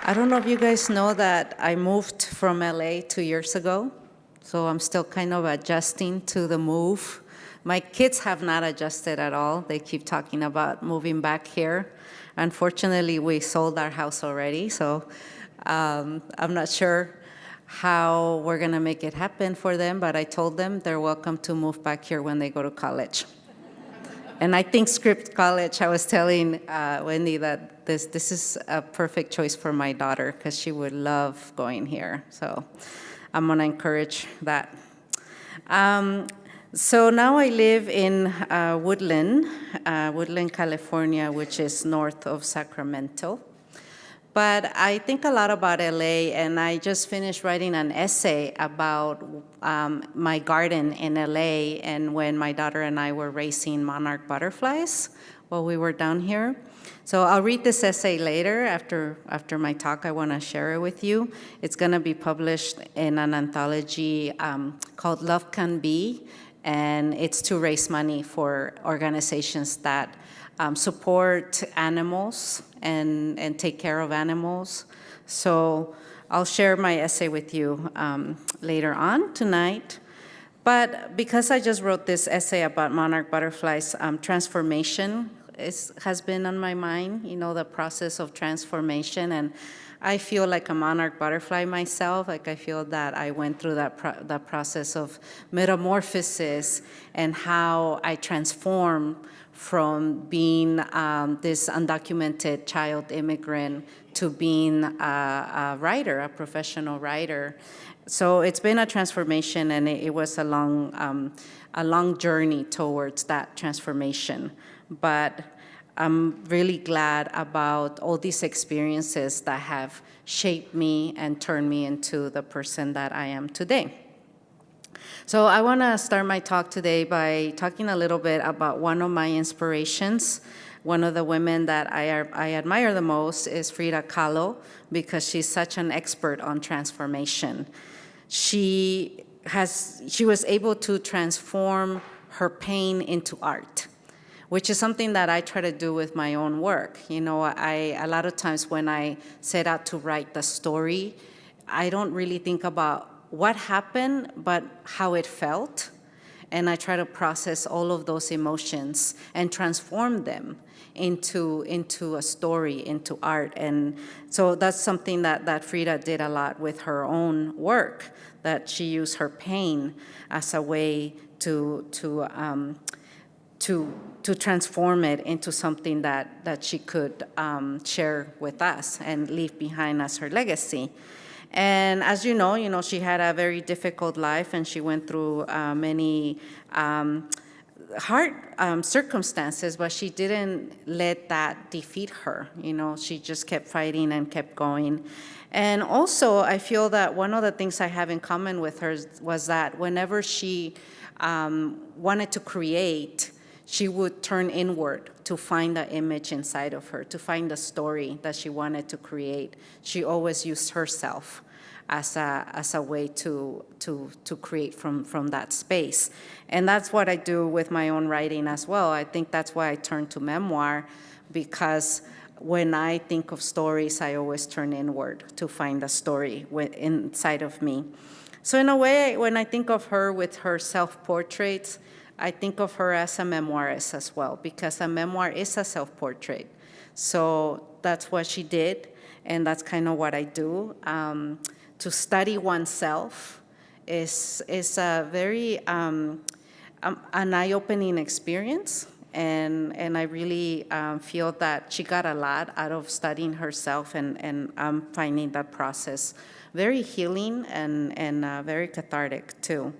I don't know if you guys know that I moved from LA 2 years ago, so I'm still kind of adjusting to the move. My kids have not adjusted at all. They keep talking about moving back here. Unfortunately, we sold our house already, so I'm not sure how we're gonna make it happen for them, but I told them they're welcome to move back here when they go to college. And I think Scripps College, I was telling Wendy that this is a perfect choice for my daughter because she would love going here. So I'm gonna encourage that. So now I live in Woodland, California, which is north of Sacramento. But I think a lot about LA, and I just finished writing an essay about my garden in LA and when my daughter and I were raising monarch butterflies while we were down here. So I'll read this essay later after my talk. I want to share it with you. It's going to be published in an anthology called Love Can Be, and it's to raise money for organizations that support animals and take care of animals. So I'll share my essay with you later on tonight. But because I just wrote this essay about monarch butterflies, transformation has been on my mind, the process of transformation. And I feel like a monarch butterfly myself. Like I feel that I went through that process of metamorphosis and how I transform from being this undocumented child immigrant to being a writer, a professional writer. So it's been a transformation, and it was a long journey towards that transformation. But I'm really glad about all these experiences that have shaped me and turned me into the person that I am today. So I want to start my talk today by talking a little bit about one of my inspirations. One of the women that I admire the most is Frida Kahlo, because she's such an expert on transformation. She was able to transform her pain into art, which is something that I try to do with my own work. A lot of times when I set out to write the story, I don't really think about what happened, but how it felt. And I try to process all of those emotions and transform them into a story, into art. And so that's something that Frida did a lot with her own work, that she used her pain as a way to transform it into something that she could share with us and leave behind as her legacy. And as you know, she had a very difficult life, and she went through many hard circumstances, but she didn't let that defeat her. She just kept fighting and kept going. And also, I feel that one of the things I have in common with her was that whenever she wanted to create, she would turn inward to find the image inside of her, to find the story that she wanted to create. She always used herself as a way to create from that space. And that's what I do with my own writing as well. I think that's why I turn to memoir, because when I think of stories, I always turn inward to find the story inside of me. So in a way, when I think of her with her self-portraits, I think of her as a memoirist as well, because a memoir is a self-portrait. So that's what she did, and that's kind of what I do. To study oneself is a very an eye-opening experience, and I really feel that she got a lot out of studying herself, and I'm finding that process very healing and very cathartic too.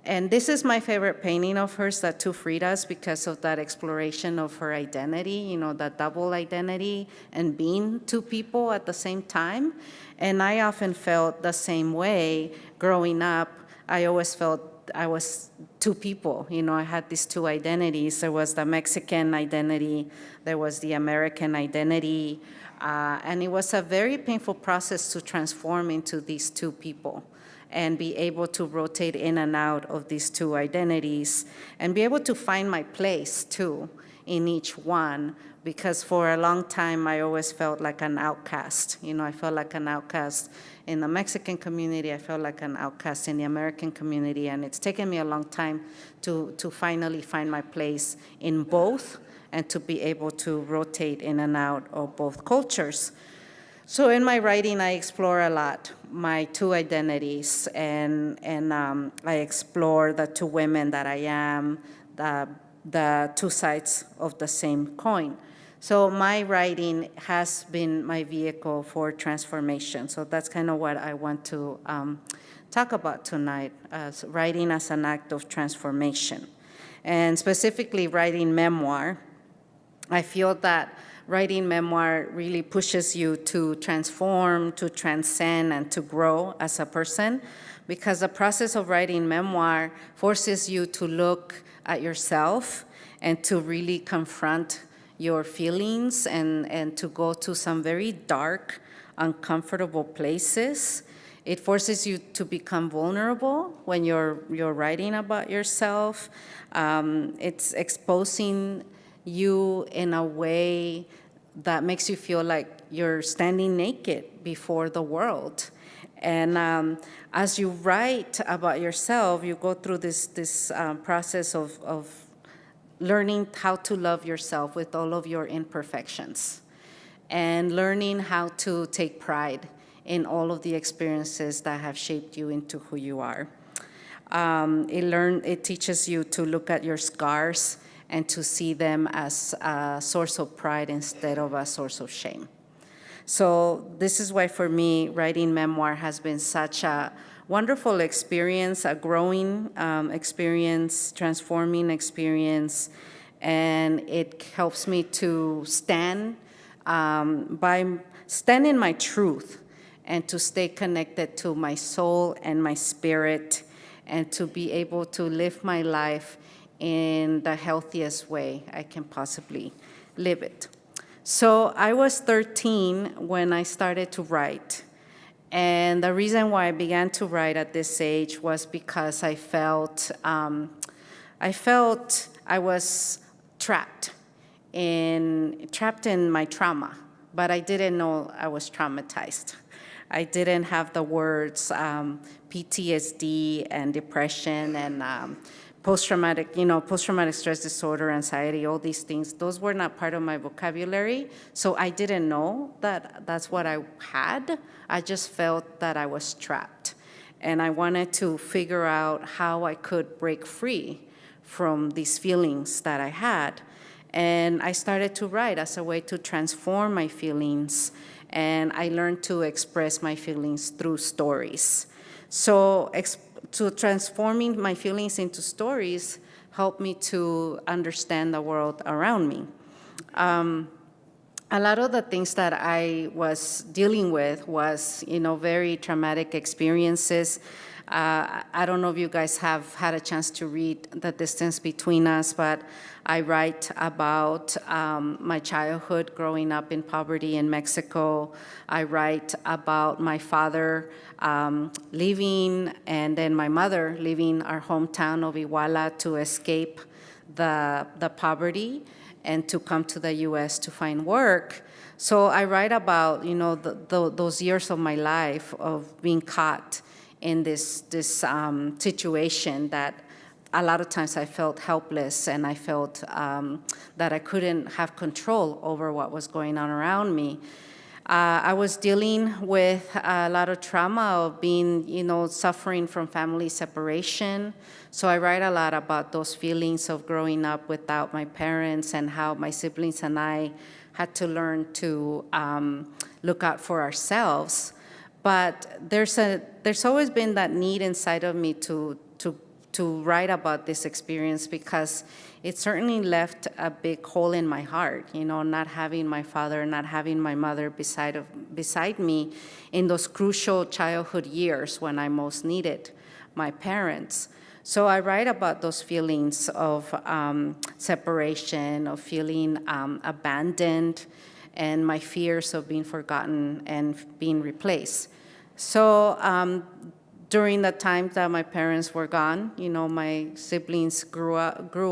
And this is my favorite painting of hers, the two Fridas, because of that exploration of her identity, that double identity and being two people at the same time. And I often felt the same way growing up. I always felt I was two people. I had these two identities. There was the Mexican identity, there was the American identity, and it was a very painful process to transform into these two people and be able to rotate in and out of these two identities and be able to find my place too in each one, because for a long time I always felt like an outcast. I felt like an outcast in the Mexican community, I felt like an outcast in the American community, and it's taken me a long time to finally find my place in both and to be able to rotate in and out of both cultures. So in my writing, I explore a lot my two identities, and I explore the two women that I am, the two sides of the same coin. So my writing has been my vehicle for transformation. So that's kind of what I want to talk about tonight, as writing as an act of transformation. And specifically writing memoir, I feel that writing memoir really pushes you to transform, to transcend, and to grow as a person, because the process of writing memoir forces you to look at yourself and to really confront your feelings and to go to some very dark, uncomfortable places. It forces you to become vulnerable when you're writing about yourself. It's exposing you in a way that makes you feel like you're standing naked before the world. And as you write about yourself, you go through this process of learning how to love yourself with all of your imperfections, and learning how to take pride in all of the experiences that have shaped you into who you are. It teaches you to look at your scars and to see them as a source of pride instead of a source of shame. So this is why, for me, writing memoir has been such a wonderful experience, a growing experience, transforming experience, and it helps me to stand in my truth and to stay connected to my soul and my spirit, and to be able to live my life in the healthiest way I can possibly live it. So I was 13 when I started to write. And the reason why I began to write at this age was because I felt I was trapped in my trauma, but I didn't know I was traumatized. I didn't have the words PTSD and depression and post-traumatic stress disorder, anxiety, all these things. Those were not part of my vocabulary, so I didn't know that that's what I had. I just felt that I was trapped, and I wanted to figure out how I could break free from these feelings that I had. And I started to write as a way to transform my feelings, and I learned to express my feelings through stories. So transforming my feelings into stories helped me to understand the world around me. A lot of the things that I was dealing with was, very traumatic experiences. I don't know if you guys have had a chance to read The Distance Between Us, but I write about my childhood growing up in poverty in Mexico. I write about my father leaving, and then my mother leaving our hometown of Iguala to escape the poverty and to come to the U.S. to find work. So I write about, those years of my life of being caught in this situation that a lot of times I felt helpless, and I felt that I couldn't have control over what was going on around me. I was dealing with a lot of trauma of being, suffering from family separation. So I write a lot about those feelings of growing up without my parents, and how my siblings and I had to learn to look out for ourselves. But there's always been that need inside of me to write about this experience, because it certainly left a big hole in my heart, not having my father, not having my mother beside me in those crucial childhood years when I most needed my parents. So I write about those feelings of separation, of feeling abandoned, and my fears of being forgotten and being replaced. So during the time that my parents were gone. My siblings grew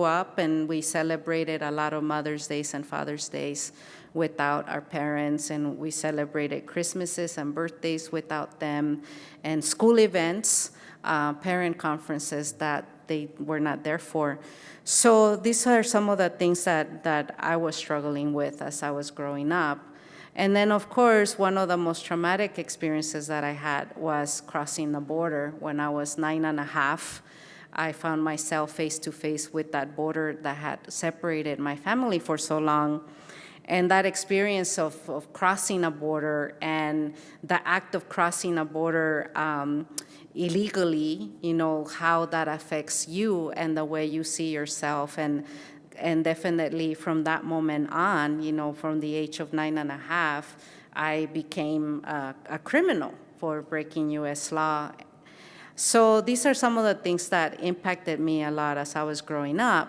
up, and we celebrated a lot of Mother's Days and Father's Days without our parents, and we celebrated Christmases and birthdays without them, and school events, parent conferences that they were not there for. So these are some of the things that I was struggling with as I was growing up. And then, of course, one of the most traumatic experiences that I had was crossing the border. When I was 9.5, I found myself face-to-face with that border that had separated my family for so long. And that experience of crossing a border and the act of crossing a border illegally, how that affects you and the way you see yourself. And definitely from that moment on, from the age of 9.5, I became a criminal for breaking U.S. law. So these are some of the things that impacted me a lot as I was growing up.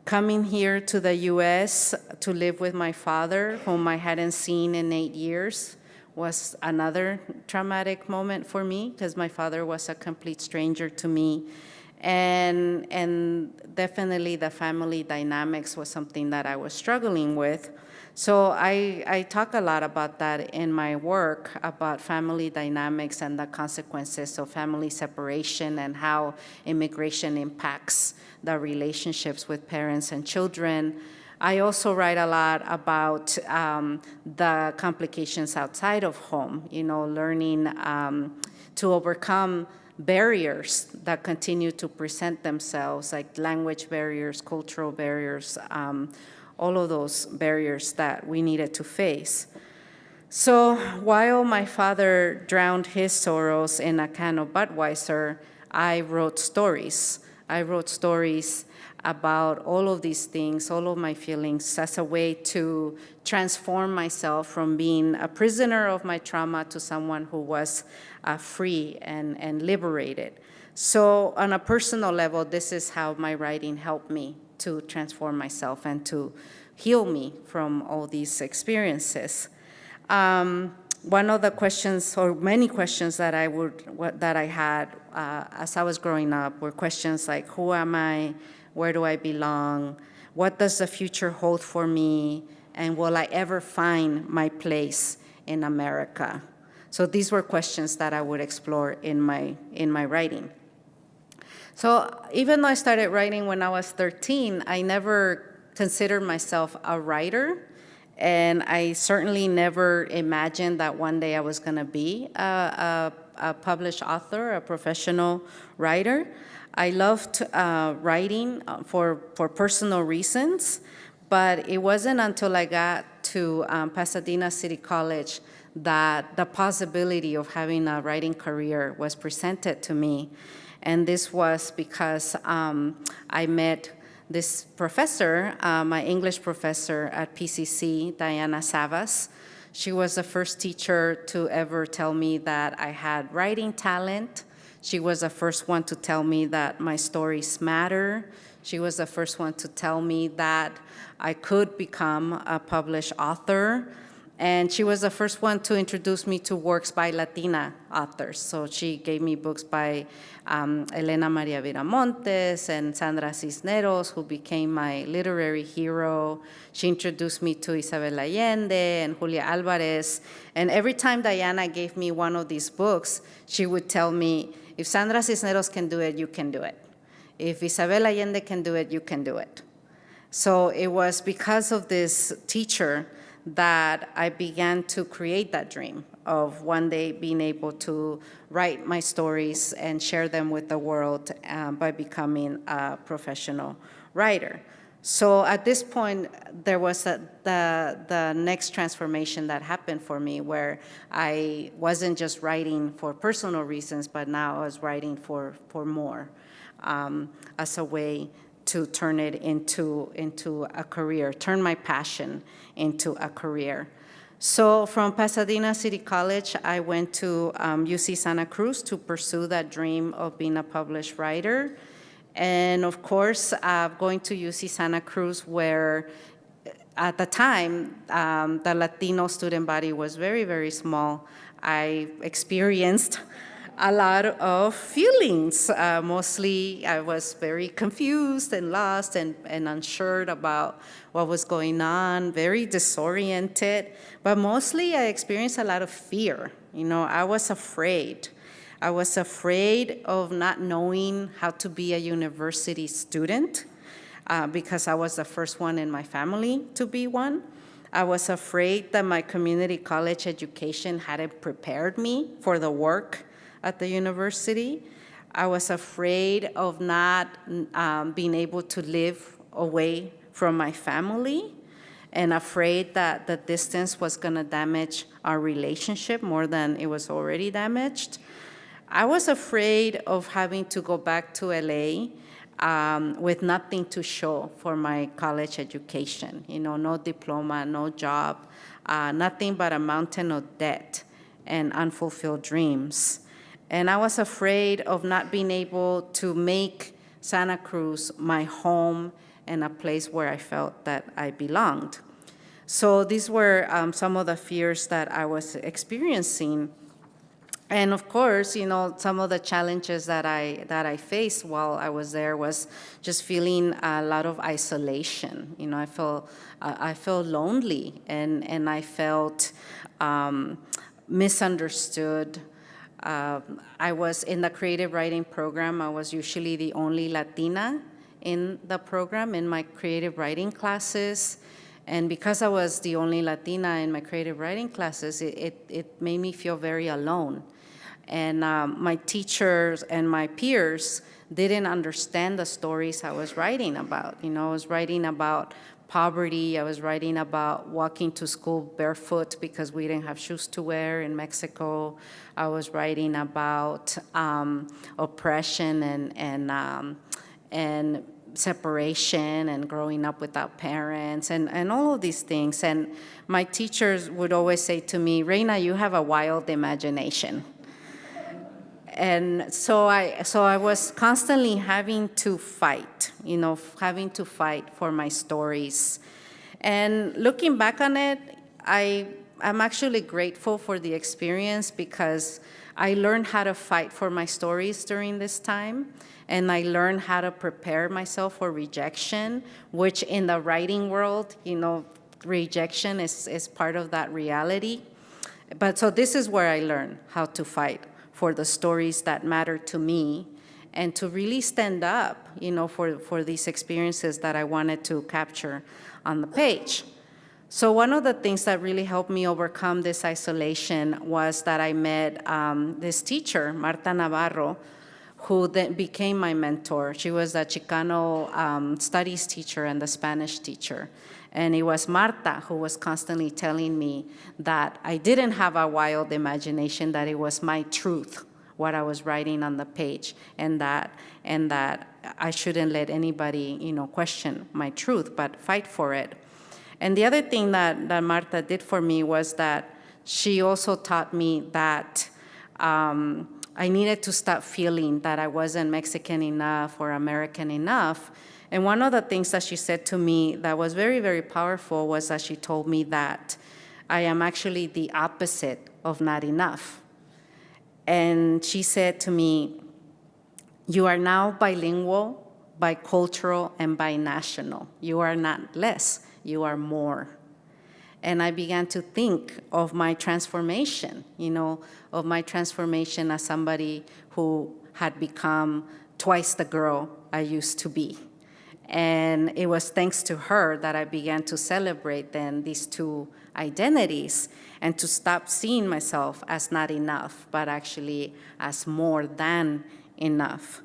Coming here to the U.S. to live with my father, whom I hadn't seen in 8 years, was another traumatic moment for me, because my father was a complete stranger to me. And definitely the family dynamics was something that I was struggling with. So I talk a lot about that in my work, about family dynamics and the consequences of family separation and how immigration impacts the relationships with parents and children. I also write a lot about the complications outside of home, learning to overcome barriers that continue to present themselves, like language barriers, cultural barriers, all of those barriers that we needed to face. So while my father drowned his sorrows in a can of Budweiser, I wrote stories. I wrote stories about all of these things, all of my feelings, as a way to transform myself from being a prisoner of my trauma to someone who was free and liberated. So on a personal level, this is how my writing helped me to transform myself and to heal me from all these experiences. One of the questions, or many questions that I had as I was growing up, were questions like, who am I? Where do I belong? What does the future hold for me? And will I ever find my place in America? So these were questions that I would explore in my writing. So even though I started writing when I was 13, I never considered myself a writer. And I certainly never imagined that one day I was going to be a published author, a professional writer. I loved writing for personal reasons, but it wasn't until I got to Pasadena City College that the possibility of having a writing career was presented to me. And this was because I met this professor, my English professor at PCC, Diana Savas. She was the first teacher to ever tell me that I had writing talent. She was the first one to tell me that my stories matter. She was the first one to tell me that I could become a published author. And she was the first one to introduce me to works by Latina authors. So she gave me books by Elena Maria Viramontes and Sandra Cisneros, who became my literary hero. She introduced me to Isabel Allende and Julia Alvarez. And every time Diana gave me one of these books, she would tell me, if Sandra Cisneros can do it, you can do it. If Isabel Allende can do it, you can do it. So it was because of this teacher that I began to create that dream of one day being able to write my stories and share them with the world by becoming a professional writer. So at this point, there was the next transformation that happened for me, where I wasn't just writing for personal reasons, but now I was writing for more as a way to turn it into a career, turn my passion into a career. So from Pasadena City College, I went to UC Santa Cruz to pursue that dream of being a published writer. And of course, going to UC Santa Cruz, where at the time, the Latino student body was very, very small, I experienced a lot of feelings. Mostly I was very confused and lost and unsure about what was going on, very disoriented. But mostly I experienced a lot of fear. I was afraid. I was afraid of not knowing how to be a university student because I was the first one in my family to be one. I was afraid that my community college education hadn't prepared me for the work at the university. I was afraid of not being able to live away from my family, and afraid that the distance was going to damage our relationship more than it was already damaged. I was afraid of having to go back to LA with nothing to show for my college education. No diploma, no job, nothing but a mountain of debt and unfulfilled dreams. And I was afraid of not being able to make Santa Cruz my home and a place where I felt that I belonged. So these were some of the fears that I was experiencing. And of course, some of the challenges that I faced while I was there was just feeling a lot of isolation. I felt lonely, and I felt misunderstood. I was in the creative writing program. I was usually the only Latina in the program in my creative writing classes. And because I was the only Latina in my creative writing classes, it made me feel very alone. And my teachers and my peers didn't understand the stories I was writing about. I was writing about poverty. I was writing about walking to school barefoot because we didn't have shoes to wear in Mexico. I was writing about oppression and separation and growing up without parents and all of these things. And my teachers would always say to me, "Reyna, you have a wild imagination." And so I was constantly having to fight for my stories. And looking back on it, I'm actually grateful for the experience because I learned how to fight for my stories during this time. And I learned how to prepare myself for rejection, which in the writing world, rejection is part of that reality. But so this is where I learned how to fight for the stories that matter to me and to really stand up, for these experiences that I wanted to capture on the page. So one of the things that really helped me overcome this isolation was that I met this teacher, Marta Navarro, who then became my mentor. She was a Chicano studies teacher and the Spanish teacher. And it was Marta who was constantly telling me that I didn't have a wild imagination, that it was my truth, what I was writing on the page, and that I shouldn't let anybody, question my truth, but fight for it. And the other thing that Marta did for me was that she also taught me that I needed to stop feeling that I wasn't Mexican enough or American enough. And one of the things that she said to me that was very, very powerful was that she told me that I am actually the opposite of not enough. And she said to me, "You are now bilingual, bicultural, and binational. You are not less, you are more." And I began to think of my transformation, of my transformation as somebody who had become twice the girl I used to be. And it was thanks to her that I began to celebrate then these two identities and to stop seeing myself as not enough, but actually as more than enough.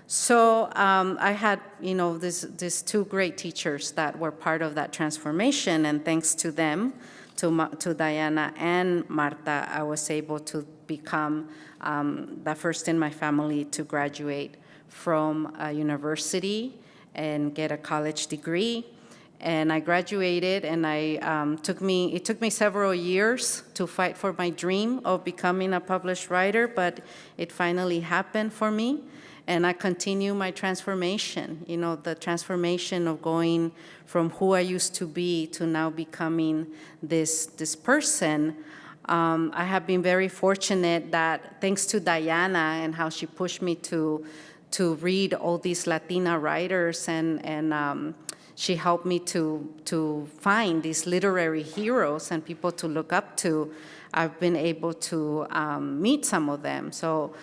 So I had, these two great teachers that were part of that transformation, and thanks to them, to Diana and Marta, I was able to become the first in my family to graduate from a university and get a college degree. And I graduated, and it took me several years to fight for my dream of becoming a published writer, but it finally happened for me. And I continue my transformation, the transformation of going from who I used to be to now becoming this person I have been very fortunate that thanks to Diana and how she pushed me to read all these Latina writers, and she helped me to find these literary heroes and people to look up to. I've been able to meet some of them. So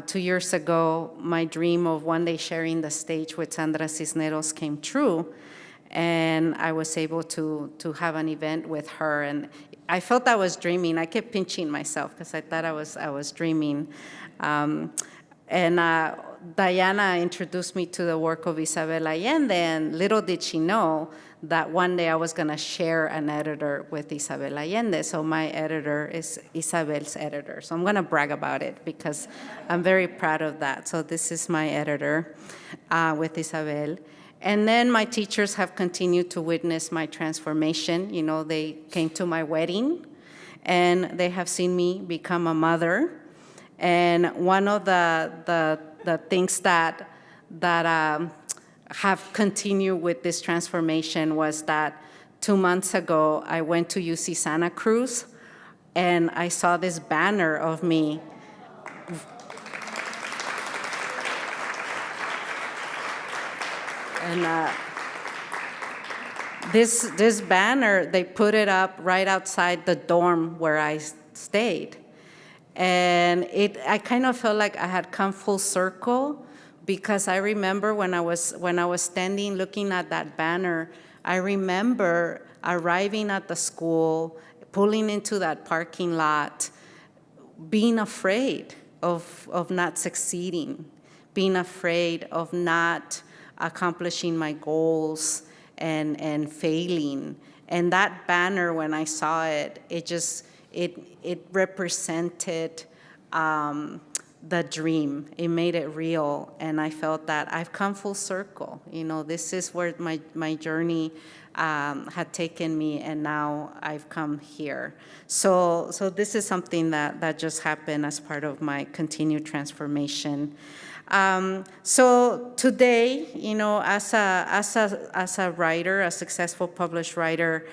2 years ago, my dream of one day sharing the stage with Sandra Cisneros came true, and I was able to have an event with her. And I felt I was dreaming. I kept pinching myself because I thought I was dreaming. Diana introduced me to the work of Isabel Allende, and little did she know that one day I was going to share an editor with Isabel Allende. So my editor is Isabel's editor. So I'm going to brag about it because I'm very proud of that. So this is my editor with Isabel. And then my teachers have continued to witness my transformation. You know, they came to my wedding, and they have seen me become a mother. And one of the things that have continued with this transformation was that 2 months ago, I went to UC Santa Cruz, and I saw this banner of me. And this banner, they put it up right outside the dorm where I stayed. And I kind of felt like I had come full circle, because I remember when I was standing looking at that banner, I remember arriving at the school, pulling into that parking lot, being afraid of not succeeding, being afraid of not accomplishing my goals and failing. And that banner, when I saw it, it represented the dream. It made it real, and I felt that I've come full circle. You know, this is where my journey had taken me, and now I've come here. So this is something that just happened as part of my continued transformation. So today, you know, as a writer, a successful published writer,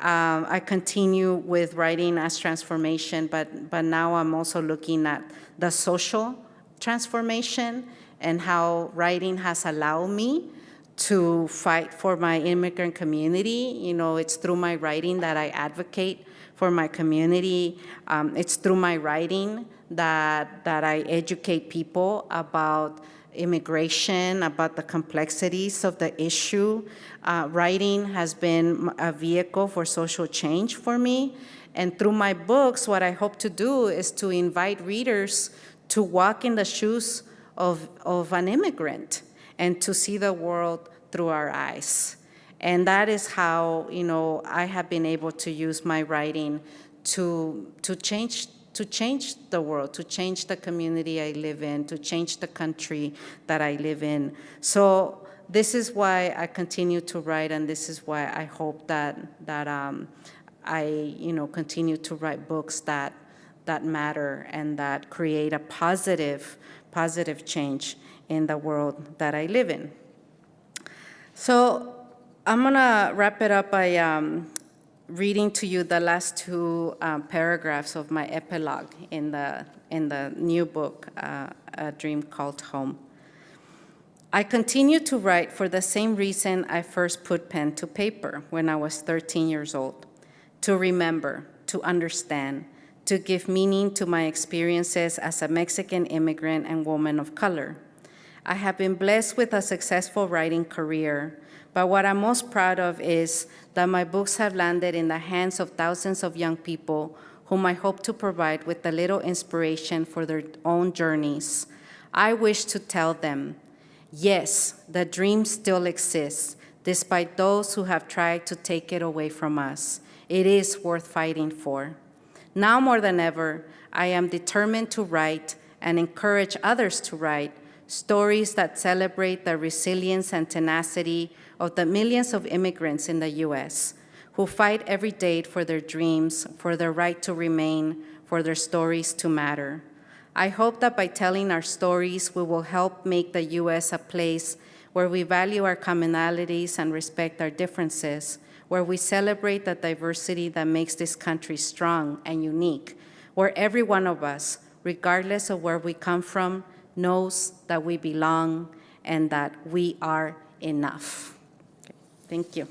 I continue with writing as transformation, but now I'm also looking at the social transformation and how writing has allowed me to fight for my immigrant community. You know, it's through my writing that I advocate for my community. It's through my writing that I educate people about immigration, about the complexities of the issue. Writing has been a vehicle for social change for me. And through my books, what I hope to do is to invite readers to walk in the shoes of an immigrant and to see the world through our eyes. And that is how, you know, I have been able to use my writing to change the world, to change the community I live in, to change the country that I live in. So this is why I continue to write, and this is why I hope that I, you know, continue to write books that matter and that create a positive change in the world that I live in. So I'm gonna wrap it up by reading to you the last two paragraphs of my epilogue in the new book, A Dream Called Home. I continue to write for the same reason I first put pen to paper when I was 13 years old: to remember, to understand, to give meaning to my experiences as a Mexican immigrant and woman of color. I have been blessed with a successful writing career, but what I'm most proud of is that my books have landed in the hands of thousands of young people whom I hope to provide with a little inspiration for their own journeys. I wish to tell them, yes, the dream still exists, despite those who have tried to take it away from us. It is worth fighting for. Now more than ever, I am determined to write and encourage others to write stories that celebrate the resilience and tenacity of the millions of immigrants in the U.S. who fight every day for their dreams, for their right to remain, for their stories to matter. I hope that by telling our stories, we will help make the U.S. a place where we value our commonalities and respect our differences, where we celebrate the diversity that makes this country strong and unique, where every one of us, regardless of where we come from, knows that we belong and that we are enough. Okay. Thank you.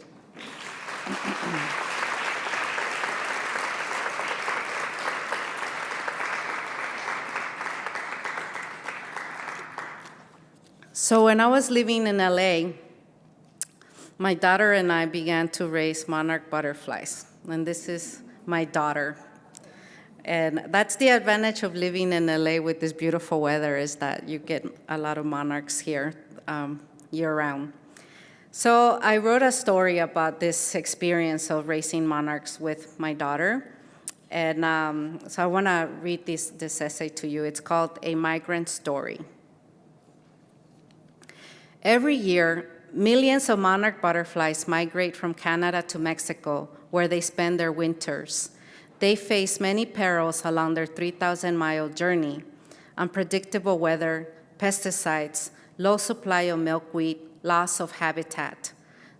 So when I was living in LA, my daughter and I began to raise monarch butterflies. And this is my daughter. And that's the advantage of living in LA with this beautiful weather, is that you get a lot of monarchs here year-round. So I wrote a story about this experience of raising monarchs with my daughter. And so I want to read this essay to you. It's called A Migrant Story. Every year, millions of monarch butterflies migrate from Canada to Mexico, where they spend their winters. They face many perils along their 3,000-mile journey: unpredictable weather, pesticides, low supply of milkweed, loss of habitat.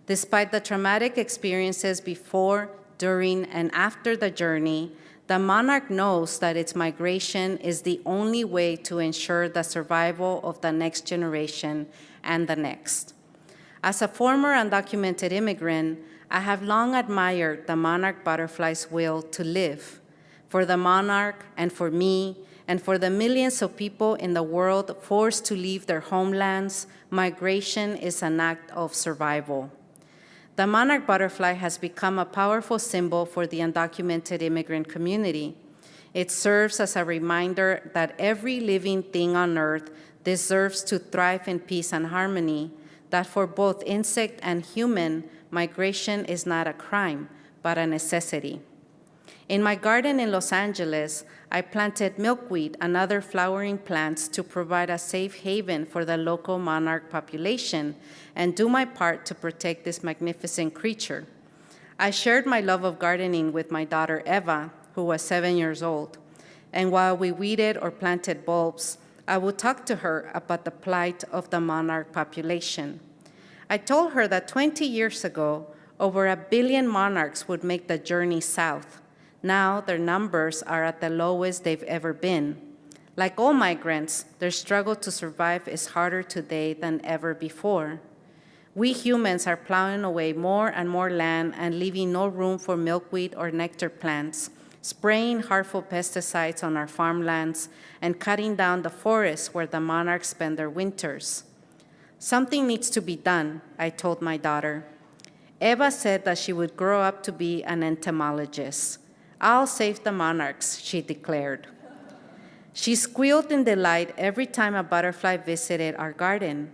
Despite the traumatic experiences before, during, and after the journey, the monarch knows that its migration is the only way to ensure the survival of the next generation and the next. As a former undocumented immigrant, I have long admired the monarch butterfly's will to live. For the monarch and for me and for the millions of people in the world forced to leave their homelands, migration is an act of survival. The monarch butterfly has become a powerful symbol for the undocumented immigrant community. It serves as a reminder that every living thing on earth deserves to thrive in peace and harmony, that for both insect and human, migration is not a crime, but a necessity. In my garden in Los Angeles, I planted milkweed and other flowering plants to provide a safe haven for the local monarch population and do my part to protect this magnificent creature. I shared my love of gardening with my daughter Eva, who was 7 years old, and while we weeded or planted bulbs, I would talk to her about the plight of the monarch population. I told her that 20 years ago, over 1 billion monarchs would make the journey south. Now their numbers are at the lowest they've ever been. Like all migrants, their struggle to survive is harder today than ever before. We humans are plowing away more and more land and leaving no room for milkweed or nectar plants, spraying harmful pesticides on our farmlands, and cutting down the forests where the monarchs spend their winters. Something needs to be done, I told my daughter. Eva said that she would grow up to be an entomologist. I'll save the monarchs, she declared. She squealed in delight every time a butterfly visited our garden.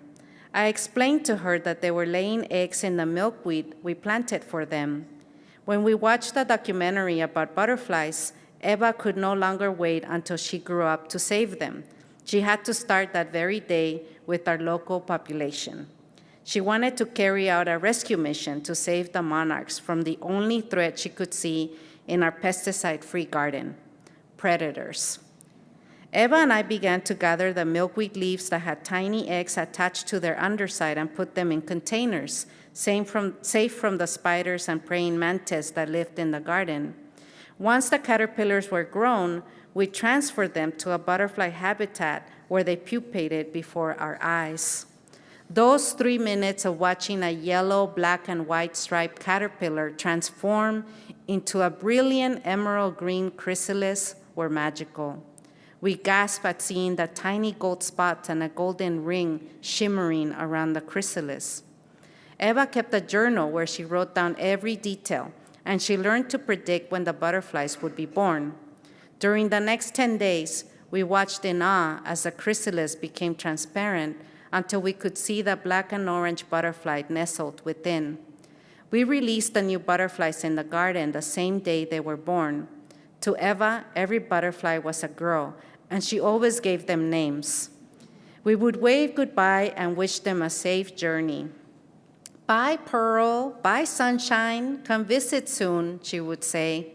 I explained to her that they were laying eggs in the milkweed we planted for them. When we watched the documentary about butterflies, Eva could no longer wait until she grew up to save them. She had to start that very day with our local population. She wanted to carry out a rescue mission to save the monarchs from the only threat she could see in our pesticide-free garden: predators. Eva and I began to gather the milkweed leaves that had tiny eggs attached to their underside and put them in containers, safe from the spiders and praying mantis that lived in the garden. Once the caterpillars were grown, we transferred them to a butterfly habitat where they pupated before our eyes. Those 3 minutes of watching a yellow, black, and white striped caterpillar transform into a brilliant emerald green chrysalis were magical. We gasped at seeing the tiny gold spots and a golden ring shimmering around the chrysalis. Eva kept a journal where she wrote down every detail, and she learned to predict when the butterflies would be born. During the next 10 days, we watched in awe as the chrysalis became transparent until we could see the black and orange butterfly nestled within. We released the new butterflies in the garden the same day they were born. To Eva, every butterfly was a girl, and she always gave them names. We would wave goodbye and wish them a safe journey. Bye, Pearl. Bye, Sunshine. Come visit soon, she would say.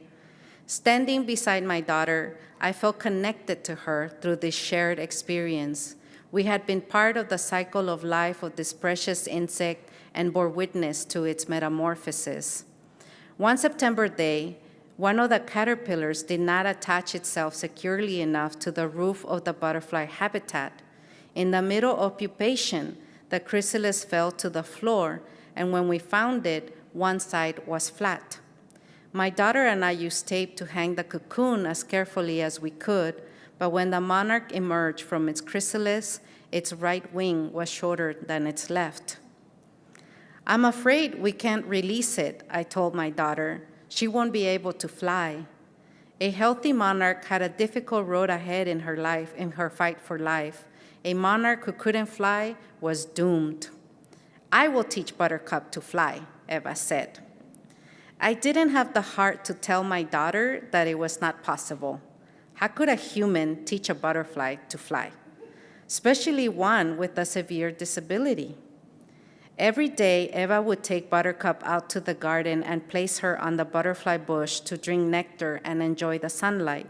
Standing beside my daughter, I felt connected to her through this shared experience. We had been part of the cycle of life of this precious insect and bore witness to its metamorphosis. One September day, one of the caterpillars did not attach itself securely enough to the roof of the butterfly habitat. In the middle of pupation, the chrysalis fell to the floor, and when we found it, one side was flat. My daughter and I used tape to hang the cocoon as carefully as we could, but when the monarch emerged from its chrysalis, its right wing was shorter than its left. "I'm afraid we can't release it," I told my daughter. "She won't be able to fly." A healthy monarch had a difficult road ahead in her life, in her fight for life. A monarch who couldn't fly was doomed. "I will teach Buttercup to fly," Eva said. I didn't have the heart to tell my daughter that it was not possible. How could a human teach a butterfly to fly, especially one with a severe disability? Every day, Eva would take Buttercup out to the garden and place her on the butterfly bush to drink nectar and enjoy the sunlight.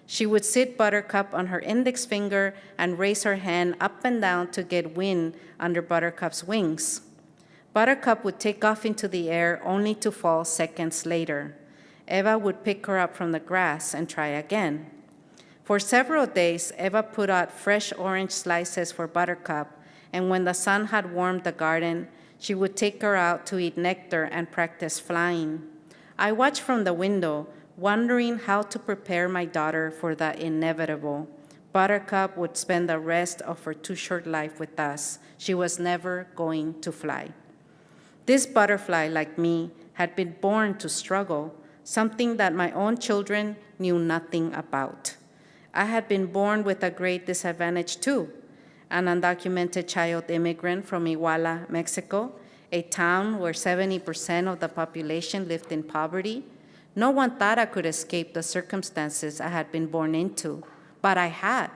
She would sit Buttercup on her index finger and raise her hand up and down to get wind under Buttercup's wings. Buttercup would take off into the air only to fall seconds later. Eva would pick her up from the grass and try again. For several days, Eva put out fresh orange slices for Buttercup, and when the sun had warmed the garden, she would take her out to eat nectar and practice flying. I watched from the window, wondering how to prepare my daughter for the inevitable. Buttercup would spend the rest of her too short life with us. She was never going to fly. This butterfly, like me, had been born to struggle, something that my own children knew nothing about. I had been born with a great disadvantage too, an undocumented child immigrant from Iguala, Mexico, a town where 70% of the population lived in poverty. No one thought I could escape the circumstances I had been born into, but I had.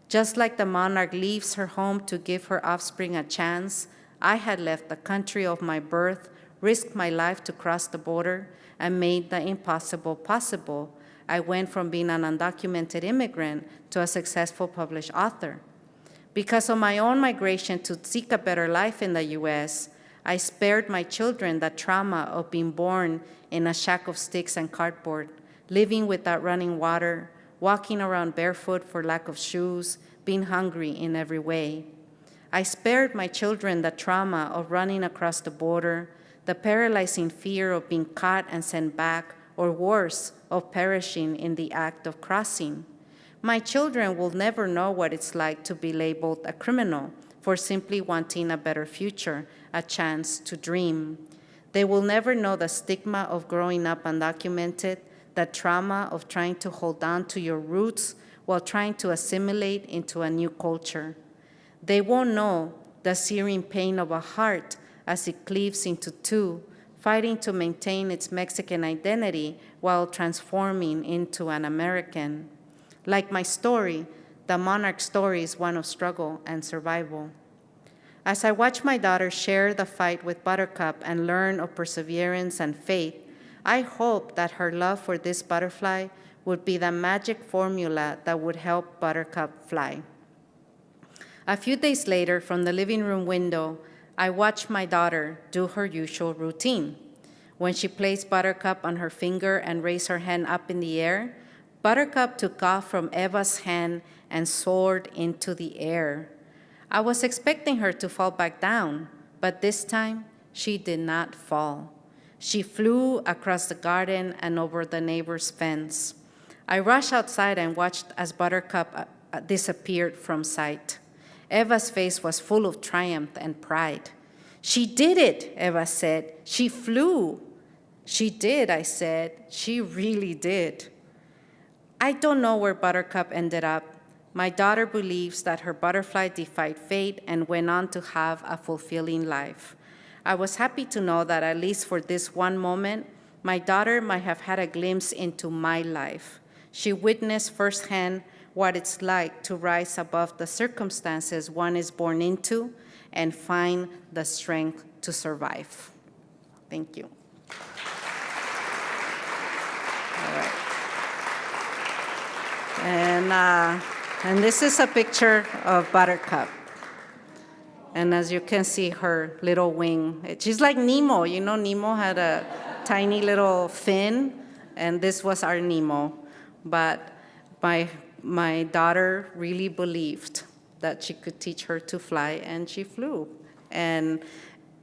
Just like the monarch leaves her home to give her offspring a chance, I had left the country of my birth, risked my life to cross the border, and made the impossible possible. I went from being an undocumented immigrant to a successful published author. Because of my own migration to seek a better life in the U.S., I spared my children the trauma of being born in a shack of sticks and cardboard, living without running water, walking around barefoot for lack of shoes, being hungry in every way. I spared my children the trauma of running across the border, the paralyzing fear of being caught and sent back, or worse, of perishing in the act of crossing. My children will never know what it's like to be labeled a criminal for simply wanting a better future, a chance to dream. They will never know the stigma of growing up undocumented, the trauma of trying to hold on to your roots while trying to assimilate into a new culture. They won't know the searing pain of a heart as it cleaves into two, fighting to maintain its Mexican identity while transforming into an American. Like my story, the monarch story is one of struggle and survival. As I watch my daughter share the fight with Buttercup and learn of perseverance and faith, I hope that her love for this butterfly would be the magic formula that would help Buttercup fly. A few days later, from the living room window, I watched my daughter do her usual routine. When she placed Buttercup on her finger and raised her hand up in the air, Buttercup took off from Eva's hand and soared into the air. I was expecting her to fall back down, but this time she did not fall. She flew across the garden and over the neighbor's fence. I rushed outside and watched as Buttercup disappeared from sight. Eva's face was full of triumph and pride. "She did it," Eva said. "She flew." "She did," I said. "She really did." I don't know where Buttercup ended up. My daughter believes that her butterfly defied fate and went on to have a fulfilling life. I was happy to know that at least for this one moment, my daughter might have had a glimpse into my life. She witnessed firsthand what it's like to rise above the circumstances one is born into and find the strength to survive. Thank you. All right. And this is a picture of Buttercup. And as you can see, her little wing, she's like Nemo. You know, Nemo had a tiny little fin, and this was our Nemo. But my daughter really believed that she could teach her to fly, and she flew. And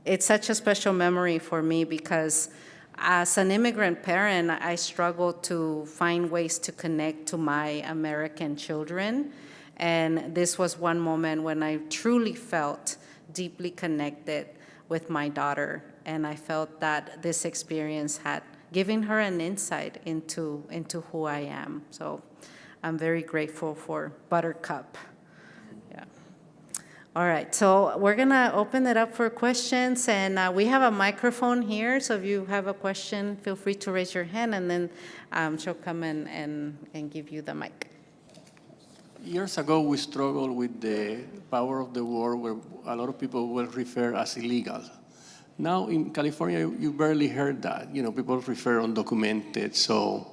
it's such a special memory for me because as an immigrant parent, I struggled to find ways to connect to my American children. And this was one moment when I truly felt deeply connected with my daughter. And I felt that this experience had given her an insight into who I am. So I'm very grateful for Buttercup. Yeah. All right, so we're gonna open it up for questions, and we have a microphone here, so if you have a question, feel free to raise your hand, and then she'll come in and give you the mic. Years ago, we struggled with the power of the word, where a lot of people will refer as illegal. Now in California, you barely heard that. People refer undocumented. So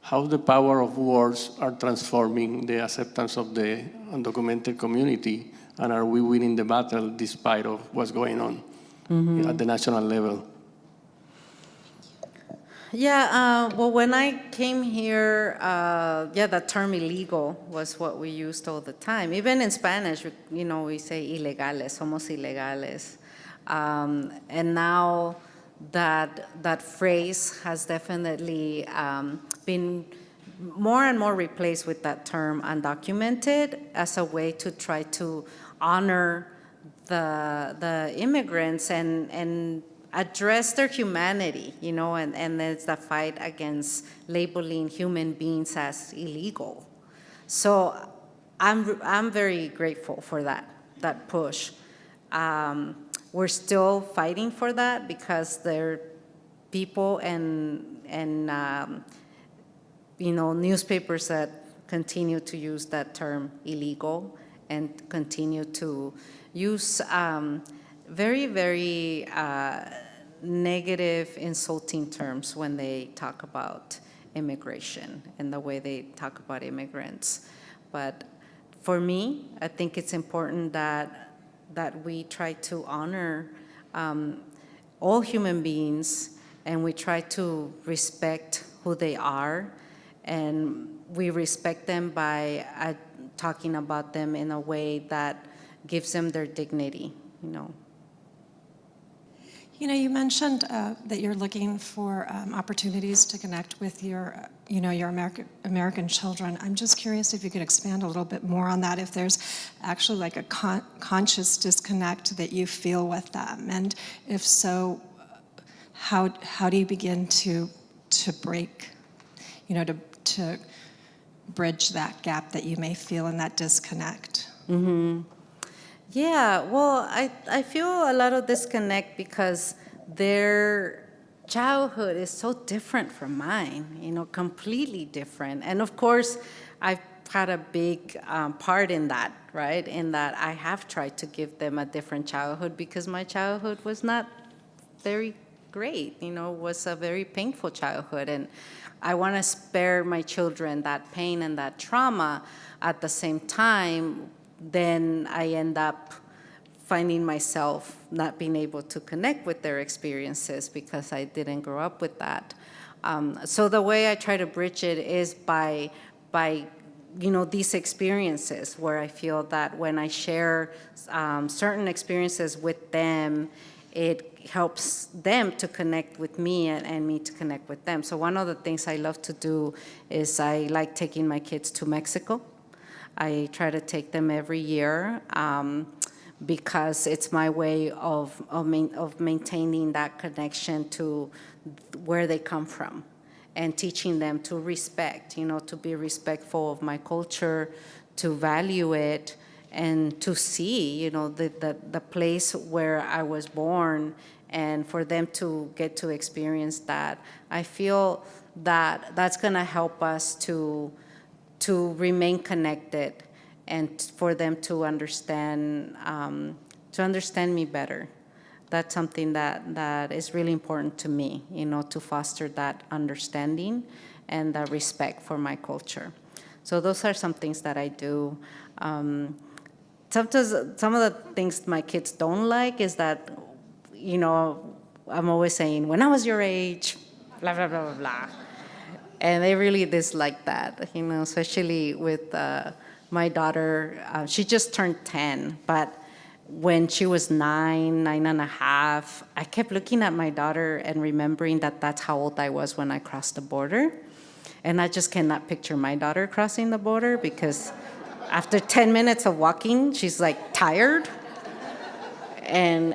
how the power of words are transforming the acceptance of the undocumented community, and are we winning the battle despite of what's going on at the national level? Yeah, well, when I came here, the term illegal was what we used all the time. Even in Spanish, we say ilegales, somos ilegales. And now that phrase has definitely been more and more replaced with that term undocumented as a way to try to honor the immigrants and address their humanity, and it's the fight against labeling human beings as illegal. So I'm very grateful for that push. We're still fighting for that because there are people and newspapers that continue to use that term illegal and continue to use very, very negative, insulting terms when they talk about immigration and the way they talk about immigrants. But for me, I think it's important that we try to honor all human beings, and we try to respect who they are, and we respect them by talking about them in a way that gives them their dignity, You mentioned that you're looking for opportunities to connect with your American children. I'm just curious if you could expand a little bit more on that, if there's actually like a conscious disconnect that you feel with them, and if so, how do you begin to break, to bridge that gap that you may feel in that disconnect? Mm-hmm. Yeah, well, I feel a lot of disconnect because their childhood is so different from mine, completely different. And of course, I've had a big part in that, right? In that I have tried to give them a different childhood because my childhood was not very great, was a very painful childhood. And I want to spare my children that pain and that trauma. At the same time, then I end up finding myself not being able to connect with their experiences because I didn't grow up with that. So the way I try to bridge it is by these experiences where I feel that when I share certain experiences with them, it helps them to connect with me and me to connect with them. So one of the things I love to do is I like taking my kids to Mexico. I try to take them every year because it's my way of maintaining that connection to where they come from and teaching them to respect, to be respectful of my culture, to value it, and to see, the place where I was born, and for them to get to experience that. I feel that that's going to help us to remain connected and for them to understand me better. That's something that is really important to me, to foster that understanding and the respect for my culture. So those are some things that I do. Sometimes some of the things my kids don't like is that, I'm always saying, when I was your age, blah, blah, blah, blah, blah. And they really dislike that, especially with my daughter. She just turned 10, but when she was 9.5, I kept looking at my daughter and remembering that that's how old I was when I crossed the border. And I just cannot picture my daughter crossing the border because after 10 minutes of walking, she's like tired. And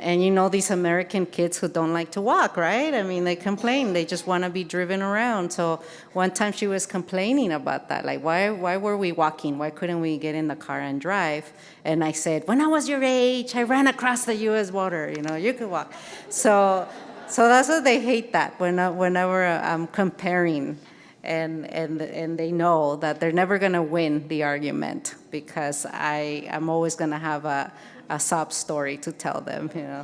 these American kids who don't like to walk, right? I mean, they complain. They just want to be driven around. So one time she was complaining about that. Like, why were we walking? Why couldn't we get in the car and drive? And I said, when I was your age, I ran across the U.S. border. You could walk. So that's what they hate that whenever I'm comparing. And they know that they're never going to win the argument because I'm always going to have a sob story to tell them, Yeah.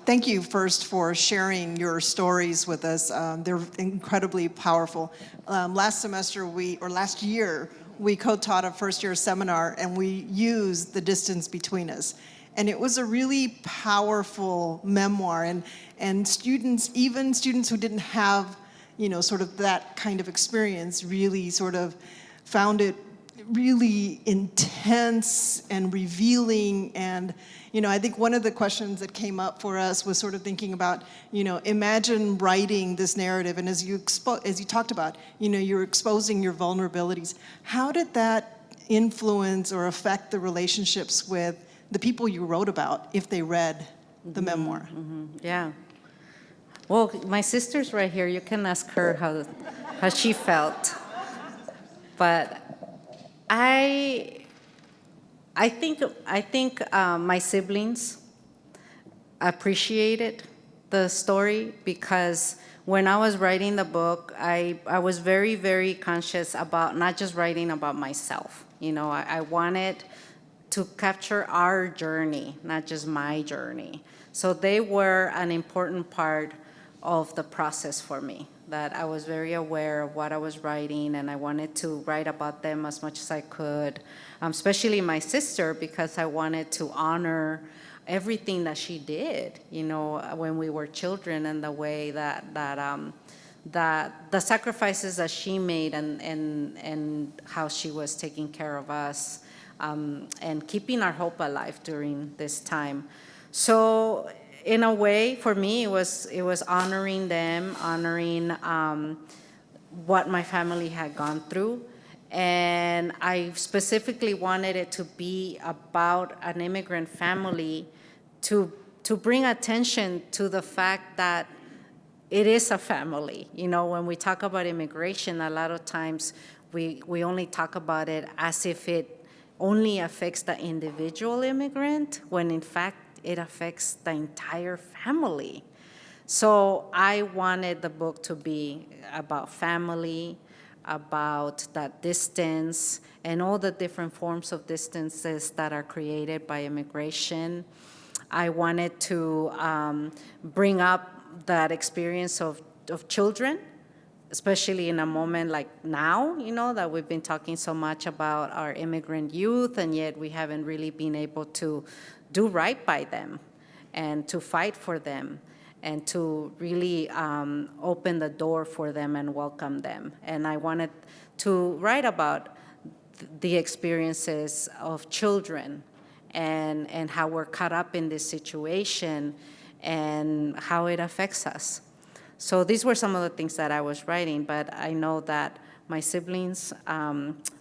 Thank you first for sharing your stories with us. They're incredibly powerful. Last year, we co-taught a first-year seminar, and we used The Distance Between Us. And it was a really powerful memoir, and students, even students who didn't have, sort of that kind of experience, really sort of found it really intense and revealing. And I think one of the questions that came up for us was sort of thinking about, imagine writing this narrative, and as you talked about, you're exposing your vulnerabilities. How did that influence or affect the relationships with the people you wrote about if they read the memoir? Yeah. Well, my sister's right here. You can ask her how she felt. But I think my siblings appreciated the story because when I was writing the book, I was very, very conscious about not just writing about myself. I wanted to capture our journey, not just my journey. So they were an important part of the process for me, that I was very aware of what I was writing, and I wanted to write about them as much as I could, especially my sister, because I wanted to honor everything that she did, when we were children, and the way that the sacrifices that she made and how she was taking care of us, and keeping our hope alive during this time. So in a way, for me, it was honoring them, honoring what my family had gone through. And I specifically wanted it to be about an immigrant family to bring attention to the fact that it is a family. When we talk about immigration, a lot of times we only talk about it as if it only affects the individual immigrant, when in fact it affects the entire family. So I wanted the book to be about family, about that distance, and all the different forms of distances that are created by immigration. I wanted to bring up that experience of children, especially in a moment like now, that we've been talking so much about our immigrant youth, and yet we haven't really been able to do right by them and to fight for them and to really open the door for them and welcome them. And I wanted to write about the experiences of children and how we're caught up in this situation and how it affects us. So these were some of the things that I was writing, but I know that my siblings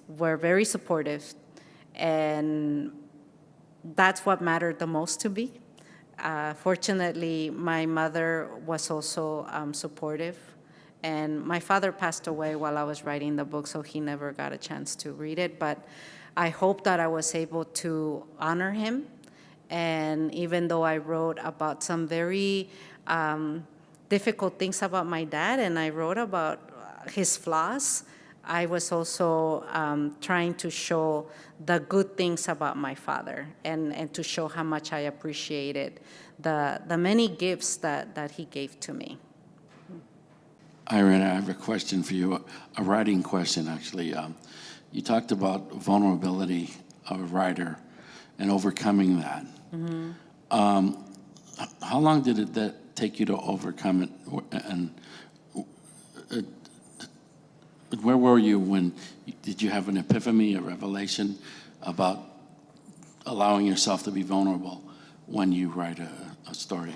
were very supportive, and that's what mattered the most to me. Fortunately, my mother was also supportive, and my father passed away while I was writing the book, so he never got a chance to read it, but I hope that I was able to honor him. And even though I wrote about some very difficult things about my dad, and I wrote about his flaws, I was also trying to show the good things about my father, and to show how much I appreciated the many gifts that he gave to me. Irene, I have a question for you, a writing question, actually. You talked about vulnerability of a writer and overcoming that. Mm-hmm. How long did that take you to overcome it? And where were you when, did you have an epiphany, a revelation about allowing yourself to be vulnerable when you write a story?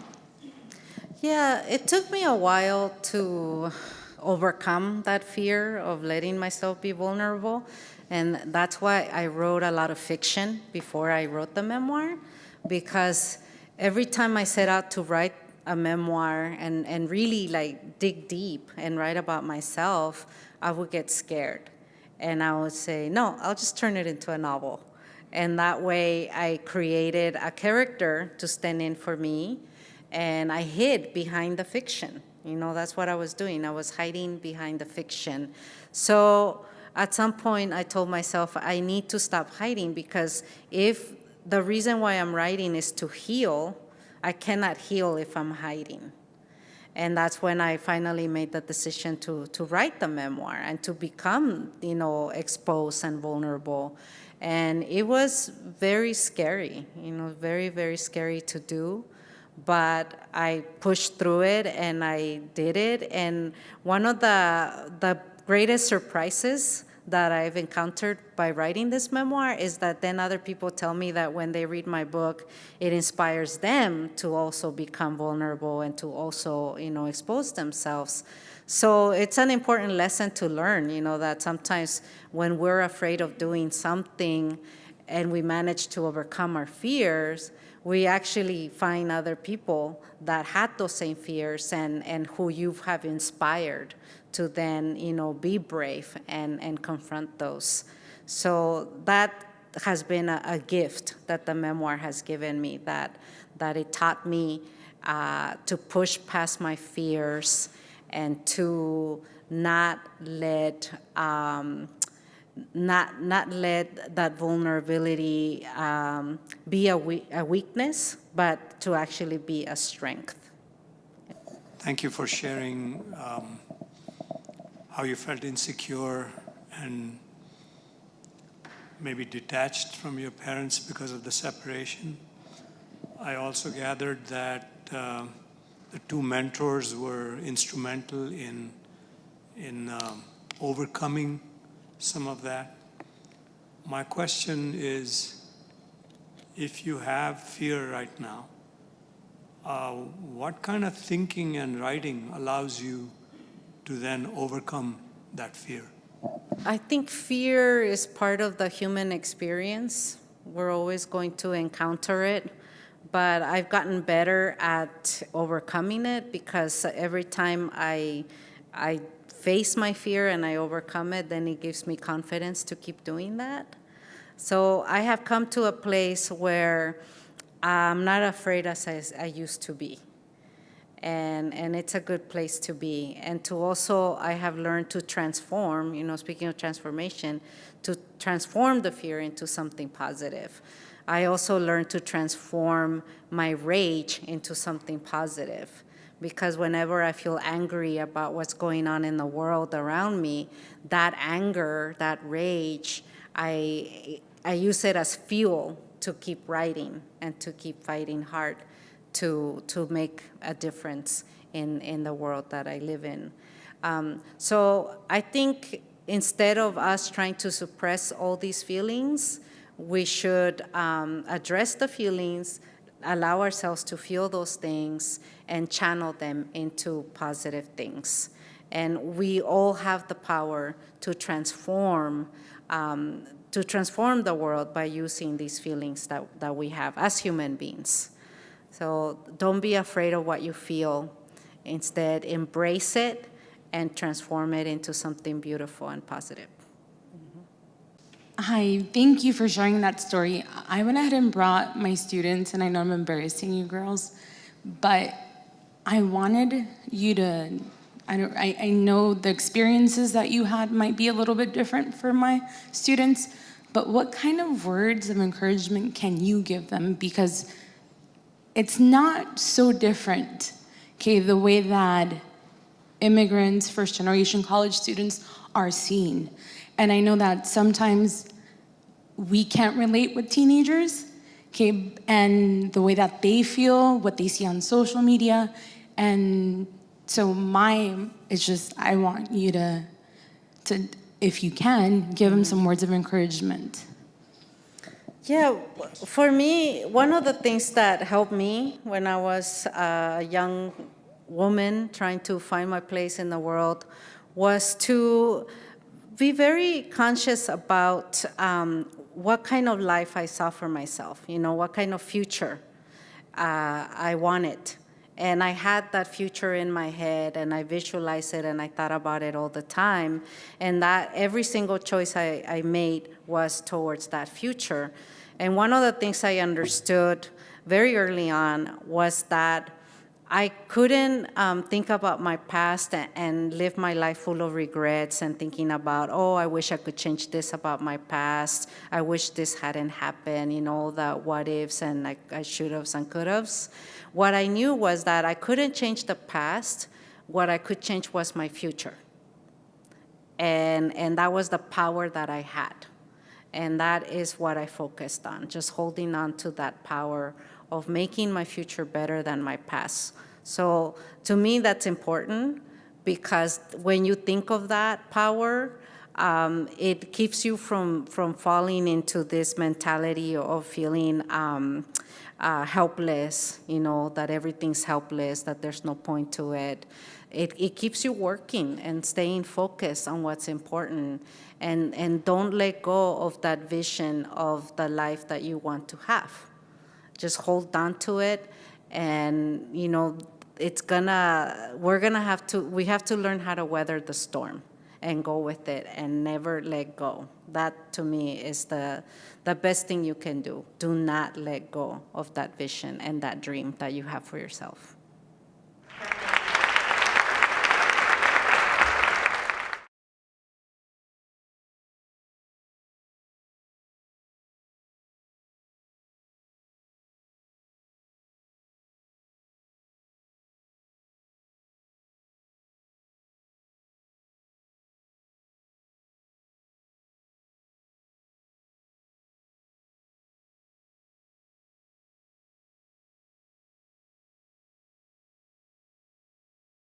Yeah, it took me a while to overcome that fear of letting myself be vulnerable. And that's why I wrote a lot of fiction before I wrote the memoir, because every time I set out to write a memoir and really like dig deep and write about myself, I would get scared. And I would say, no, I'll just turn it into a novel. And that way I created a character to stand in for me, and I hid behind the fiction. You know, that's what I was doing. I was hiding behind the fiction. So at some point I told myself I need to stop hiding, because if the reason why I'm writing is to heal, I cannot heal if I'm hiding. And that's when I finally made the decision to write the memoir and to become, you know, exposed and vulnerable. And it was very scary, you know, very, very scary to do. But I pushed through it and I did it. And one of the greatest surprises that I've encountered by writing this memoir is that then other people tell me that when they read my book, it inspires them to also become vulnerable and to also, you know, expose themselves. So it's an important lesson to learn, you know, that sometimes when we're afraid of doing something and we manage to overcome our fears, we actually find other people that had those same fears and who you have inspired to then, you know, be brave and confront those. So that has been a gift that the memoir has given me, that it taught me to push past my fears and to not let that vulnerability be a weakness, but to actually be a strength. Thank you for sharing how you felt insecure and maybe detached from your parents because of the separation. I also gathered that the two mentors were instrumental in overcoming some of that. My question is, if you have fear right now, what kind of thinking and writing allows you to then overcome that fear? I think fear is part of the human experience. We're always going to encounter it, but I've gotten better at overcoming it, because every time I face my fear and I overcome it, then it gives me confidence to keep doing that. So I have come to a place where I'm not afraid as I used to be. And it's a good place to be. And to also, I have learned to transform, you know, speaking of transformation, to transform the fear into something positive. I also learned to transform my rage into something positive. Because whenever I feel angry about what's going on in the world around me, that anger, that rage, I use it as fuel to keep writing and to keep fighting hard to make a difference in the world that I live in. So I think instead of us trying to suppress all these feelings, we should address the feelings, allow ourselves to feel those things, and channel them into positive things. And we all have the power to transform the world by using these feelings that we have as human beings. So don't be afraid of what you feel. Instead, embrace it and transform it into something beautiful and positive. Hi, thank you for sharing that story. I went ahead and brought my students, and I know I'm embarrassing you girls, but I wanted you to, I know the experiences that you had might be a little bit different for my students, but what kind of words of encouragement can you give them? Because it's not so different, okay, the way that immigrants, first-generation college students are seen. And I know that sometimes we can't relate with teenagers, okay, and the way that they feel, what they see on social media, And so it's just, I want you to, if you can, give them some words of encouragement. Yeah, for me, one of the things that helped me when I was a young woman trying to find my place in the world was to be very conscious about what kind of life I saw for myself, what kind of future I wanted. And I had that future in my head, and I visualized it, and I thought about it all the time. And that every single choice I made was towards that future. And one of the things I understood very early on was that I couldn't think about my past and live my life full of regrets and thinking about, oh, I wish I could change this about my past. I wish this hadn't happened, the what ifs and I should haves and could haves. What I knew was that I couldn't change the past. What I could change was my future. And that was the power that I had. And that is what I focused on, just holding on to that power of making my future better than my past. So to me, that's important because when you think of that power, it keeps you from falling into this mentality of feeling helpless, that everything's helpless, that there's no point to it. It keeps you working and staying focused on what's important, and don't let go of that vision of the life that you want to have. Just hold on to it, and we have to learn how to weather the storm and go with it and never let go. That to me is the best thing you can do. Do not let go of that vision and that dream that you have for yourself.